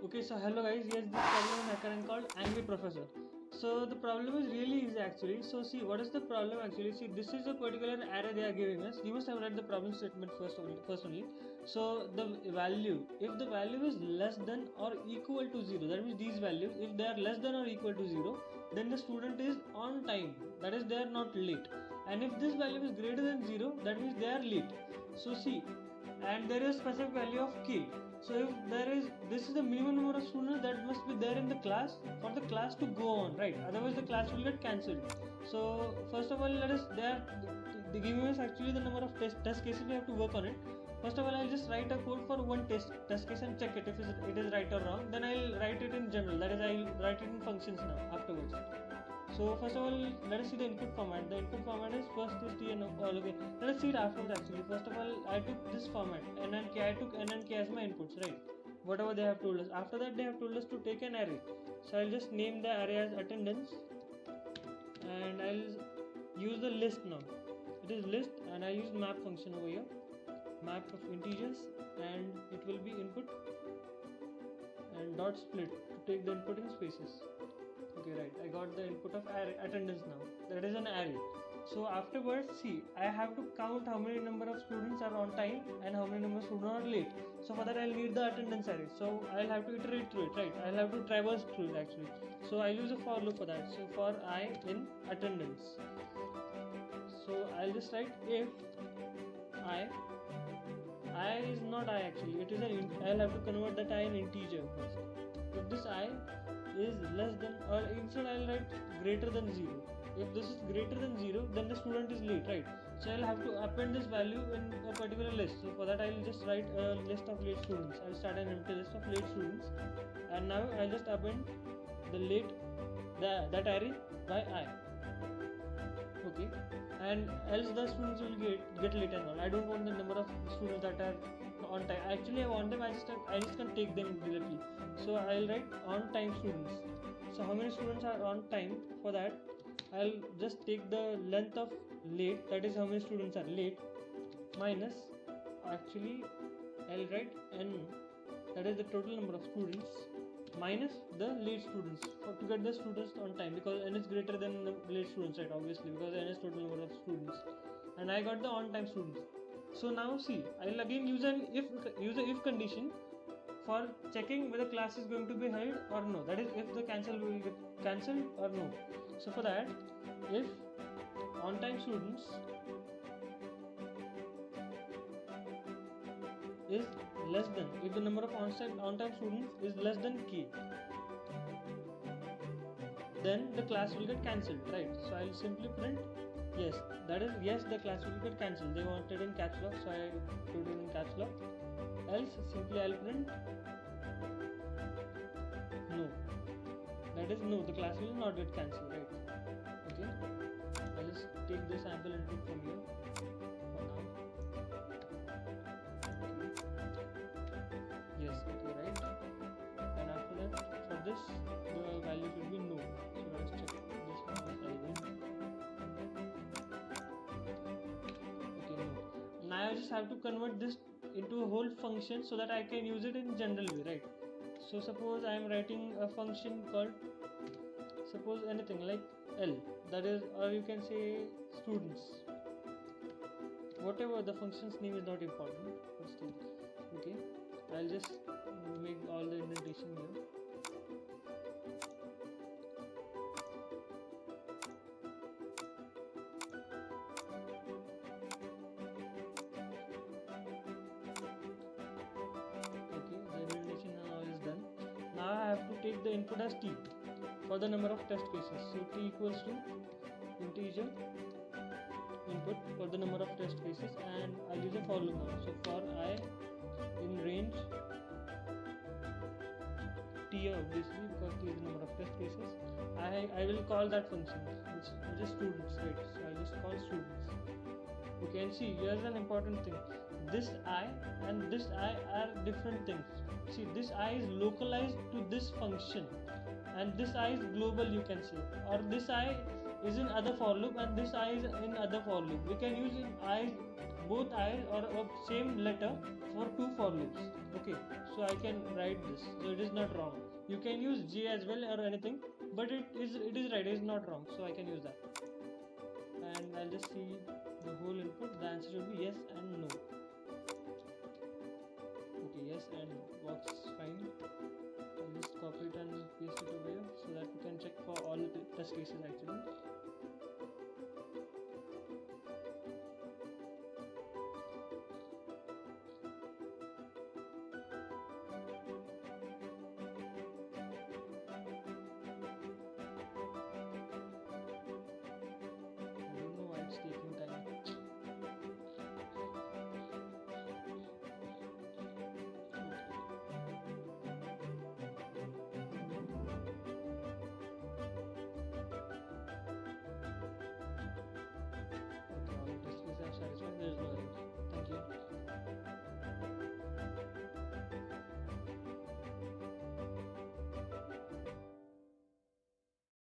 Okay, so hello guys, yes, this problem is occurring called Angry Professor. So the problem is really easy actually. So see, what is the problem actually? See, this is a particular array they are giving us. You must have read the problem statement first only. So the value, if the value is less than or equal to 0, that means these values, if they are less than or equal to 0, then the student is on time. That is, they are not late. And if this value is greater than 0, that means they are late. So see, and there is specific value of k. So if there is, this is the minimum number of students that must be there in the class for the class to go on, right? Otherwise the class will get cancelled. So first of all, let us, they give us actually the number of test cases we have to work on it. First of all, I'll just write a code for one test case and check it if it is right or wrong. Then I'll write it in general, that is, I'll write it in functions now afterwards. So first of all, let us see the input format. The input format is first is t and all. Okay, let us see it afterwards actually. First of all, I took this format n and k. I took n and k as my inputs, right? Whatever they have told us. After that, they have told us to take an array. So I'll just name the array as attendance, and I'll use the list now. It is list, and I'll use map function over here. Map of integers, and it will be input and dot split to take the input in spaces. Okay, right, I got the input of array, attendance now. That is an array. So afterwards, see, I have to count how many number of students are on time and how many number of students are late. So for that, I'll need the attendance array. So I'll have to iterate through it, right? I'll have to traverse through it actually. So I'll use a for loop for that. So for I in attendance. So I'll just write if I is not I actually. It is an I'll have to convert that I in integer first. If this I is less than, or instead I'll write greater than 0. If this is greater than 0, then the student is late, right? So I'll have to append this value in a particular list. So for that, I'll just write a list of late students. I'll start an empty list of late students, and now I'll just append the late, that array by I. Okay, and else the students will get late and all. I don't want the number of students that are on time. Actually, I want them. I just can take them directly. So I'll write on time students. So how many students are on time? For that, I'll just take the length of late. That is how many students are late. Minus, actually, I'll write n. That is the total number of students. Minus the late students to get the students on time, because n is greater than the late students, right? Obviously, because n is total number of students, and I got the on time students. So now see, I'll again use an if condition for checking whether class is going to be held or no. That is, if the cancel will get cancelled or no. So for that, if on time students is less than, if the number of on time students is less than k, then the class will get cancelled, right? So I'll simply print yes, that is yes, the class will get cancelled. They wanted in caps lock, so I put it in caps lock. Else simply I'll print no, that is no, the class will not get cancelled, right? Okay, I'll just take this sample input from here for now. Yes, okay, right. And after that, for this, the value should be no. So let's check this one again. Okay, no. Now I just have to convert this into a whole function so that I can use it in general way, right? So suppose I am writing a function called, suppose anything like L, that is, or you can say students. Whatever, the function's name is not important, but still, okay. I'll just make all the indentation here. Okay, the indentation now is done. Now I have to take the input as t for the number of test cases. So t equals to integer input for the number of test cases, and I'll use a for loop now. So for I in range t, obviously, because t is the number of test cases, I will call that function which is students, right? So I'll just call students. Okay, and see, here's an important thing. This I and this I are different things. See, this I is localized to this function, and this I is global, you can say, or this I is in other for loop and this I is in other for loop. We can use I, both I or of same letter for two for obliques. Okay, so I can write this, so it is not wrong. You can use J as well or anything, but it is right, it is not wrong, so I can use that. And I'll just see the whole input. The answer will be yes and no. Okay, yes and no works fine. I'll just copy it and paste it over here so that we can check for all the test cases actually.